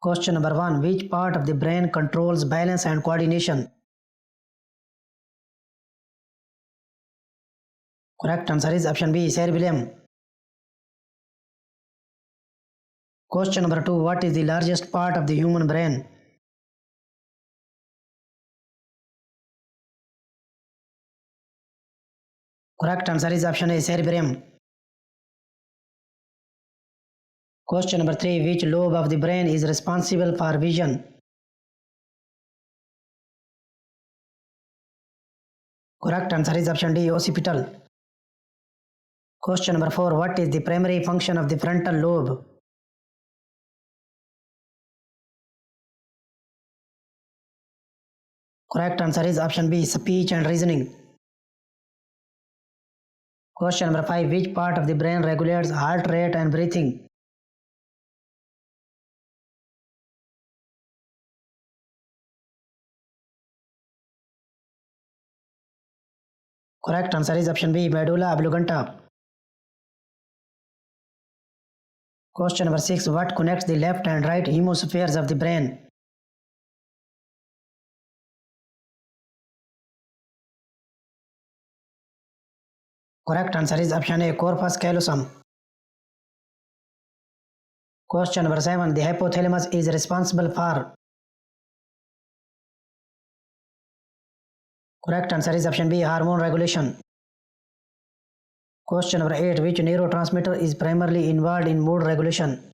Question number 1. Which part of the brain controls balance and coordination? Correct answer is option B, cerebellum. Question number 2. What is the largest part of the human brain? Correct answer is option A, cerebellum. Question number 3. Which lobe of the brain is responsible for vision? Correct answer is option D, occipital. Question number 4. What is the primary function of the frontal lobe? Correct answer is option B, speech and reasoning. Question number 5. Which part of the brain regulates heart rate and breathing? Correct answer is option B, medulla oblongata. Question number 6. What connects the left and right hemispheres of the brain? Correct answer is option A, corpus callosum. Question number 7. The hypothalamus is responsible for. Correct answer is option B, hormone regulation. Question number 8. Which neurotransmitter is primarily involved in mood regulation?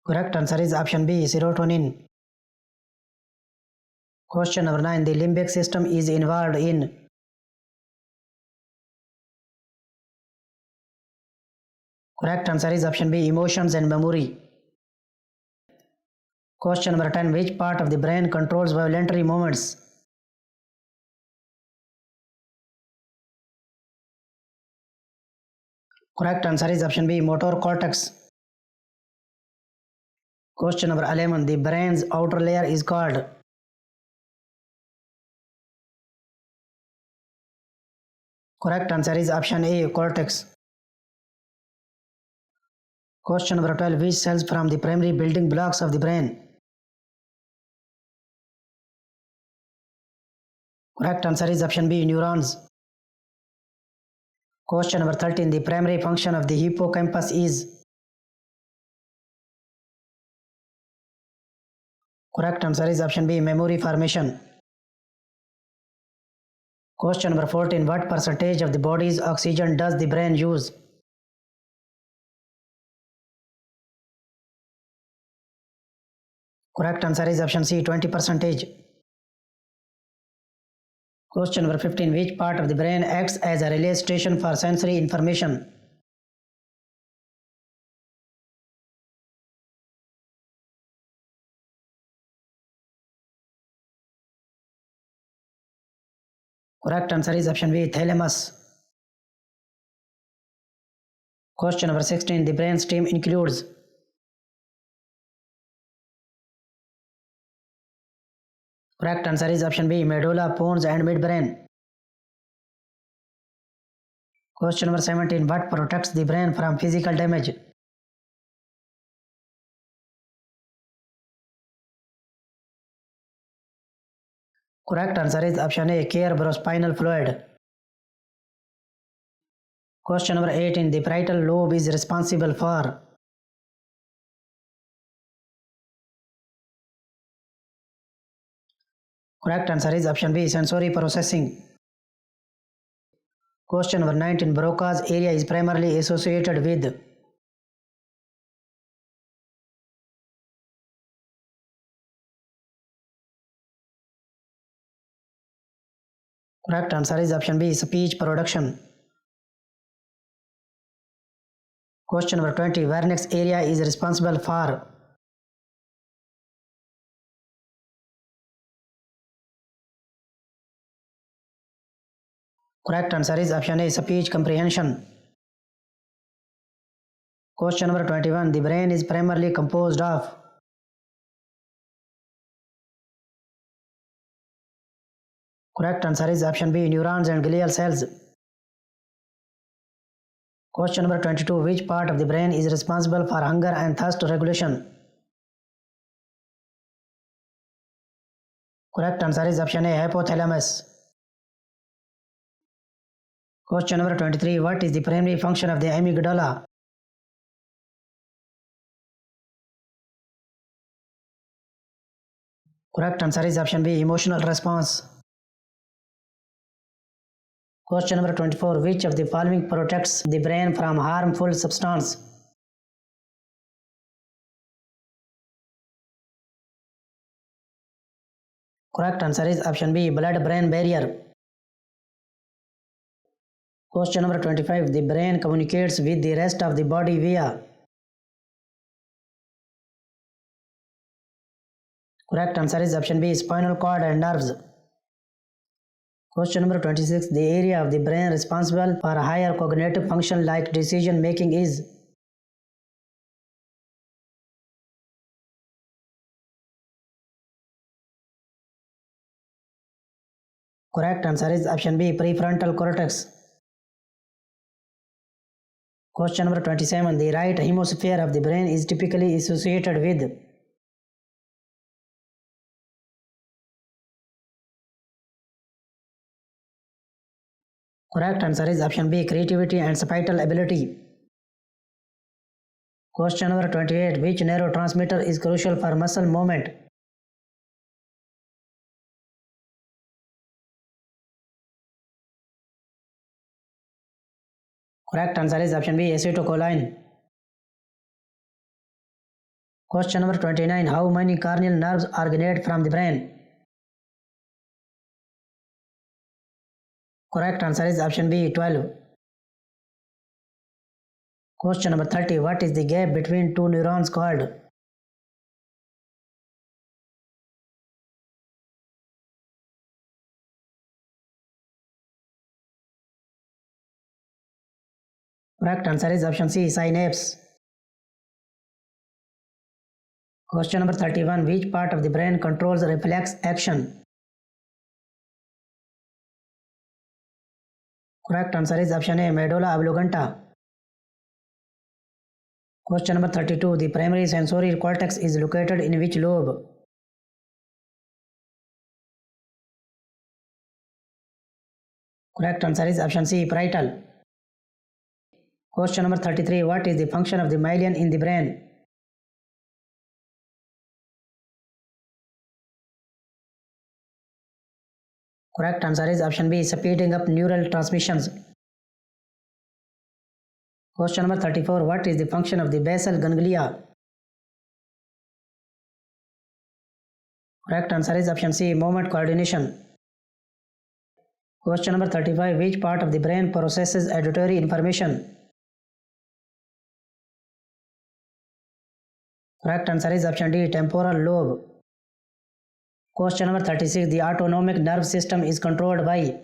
Correct answer is option B, serotonin. Question number 9. The limbic system is involved in. Correct answer is option B, emotions and memory. Question number 10. Which part of the brain controls voluntary movements? Correct answer is option B, motor cortex. Question number 11. The brain's outer layer is called. Correct answer is option A, cortex. Question number 12. Which cells form the primary building blocks of the brain? Correct answer is option B, neurons. Question number 13. The primary function of the hippocampus is. Correct answer is option B, memory formation. Question number 14. What percentage of the body's oxygen does the brain use? Correct answer is option C, 20%. Question number 15. Which part of the brain acts as a relay station for sensory information? Correct answer is option B, thalamus. Question number 16. The brain stem includes. Correct answer is option B, medulla, pons and midbrain. Question number 17. What protects the brain from physical damage? Correct answer is option A, cerebrospinal fluid. Question number 18. The parietal lobe is responsible for. Correct answer is option B, sensory processing. Question number 19. Broca's area is primarily associated with. Correct answer is option B, speech production. Question number 20. Wernicke's area is responsible for. Correct answer is option A, speech comprehension. Question number 21. The brain is primarily composed of. Correct answer is option B, neurons and glial cells. Question number 22. Which part of the brain is responsible for hunger and thirst regulation? Correct answer is option A, hypothalamus. Question number 23. What is the primary function of the amygdala? Correct answer is option B, emotional response. Question number 24. Which of the following protects the brain from harmful substance? Correct answer is option B, blood-brain barrier. Question number 25. The brain communicates with the rest of the body via. Correct answer is option B, spinal cord and nerves. Question number 26. The area of the brain responsible for higher cognitive function like decision making is. Correct answer is option B, prefrontal cortex. Question number 27. The right hemisphere of the brain is typically associated with. Correct answer is option B, creativity and spatial ability. Question number 28. Which neurotransmitter is crucial for muscle movement? Correct answer is option B, acetylcholine. Question number 29. How many cranial nerves originate from the brain? Correct answer is option B, 12. Question number 30. What is the gap between two neurons called? Correct answer is option C, synapse. Question number 31. Which part of the brain controls reflex action? Correct answer is option A, medulla oblongata. Question number 32. The primary sensory cortex is located in which lobe? Correct answer is option C, parietal. Question number 33. What is the function of the myelin in the brain? Correct answer is option B, speeding up neural transmissions. Question number 34. What is the function of the basal ganglia? Correct answer is option C, movement coordination. Question number 35. Which part of the brain processes auditory information? Correct answer is option D, temporal lobe. Question number 36. The autonomic nervous system is controlled by.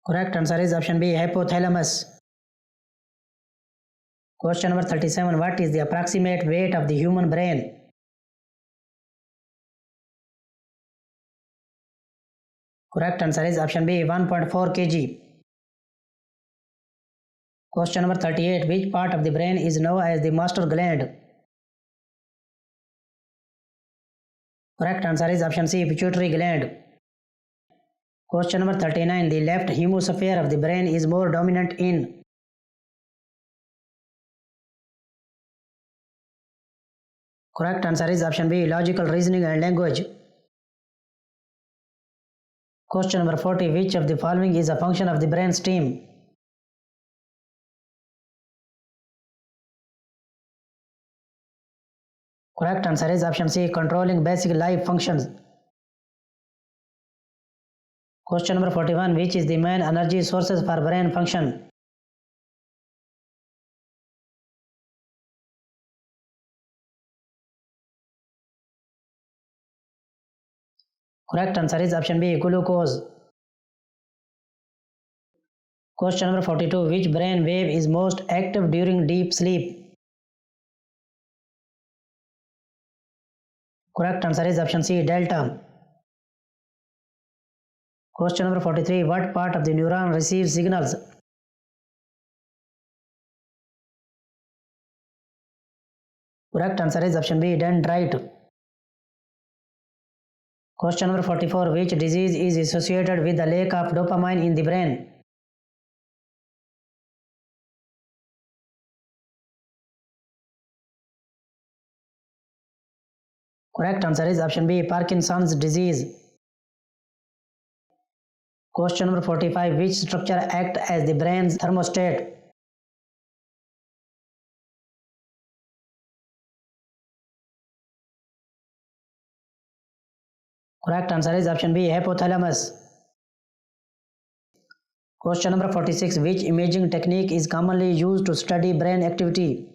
Correct answer is option B, hypothalamus. Question number 37. What is the approximate weight of the human brain? Correct answer is option B, 1.4 kg. Question number 38. Which part of the brain is known as the master gland? Correct answer is option C, pituitary gland. Question number 39. The left hemisphere of the brain is more dominant in. Correct answer is option B, logical reasoning and language. Question number 40. Which of the following is a function of the brain stem? Correct answer is option C, controlling basic life functions. Question number 41. Which is the main energy sources for brain function? Correct answer is option B, glucose. Question number 42. Which brain wave is most active during deep sleep? Correct answer is option C, delta. Question number 43. What part of the neuron receives signals? Correct answer is option B, dendrite. Question number 44. Which disease is associated with the lack of dopamine in the brain? Correct answer is option B, Parkinson's disease. Question number 45. Which structure acts as the brain's thermostat? Correct answer is option B, hypothalamus. Question number 46. Which imaging technique is commonly used to study brain activity?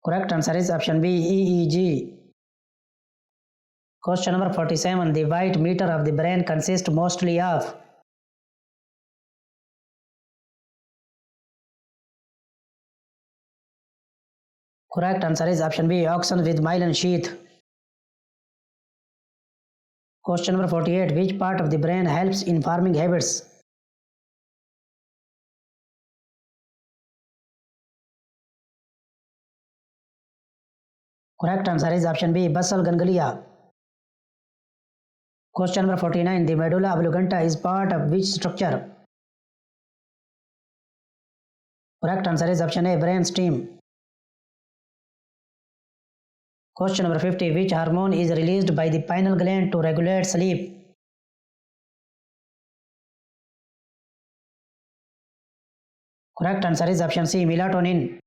Correct answer is option B, EEG. Question number 47. The white matter of the brain consists mostly of. Correct answer is option B, axon with myelin sheath. Question number 48. Which part of the brain helps in forming habits? Correct answer is option B, basal ganglia. Question number 49. The medulla oblongata is part of which structure? Correct answer is option A, brain stem. Question number 50. Which hormone is released by the pineal gland to regulate sleep? Correct answer is option C, melatonin.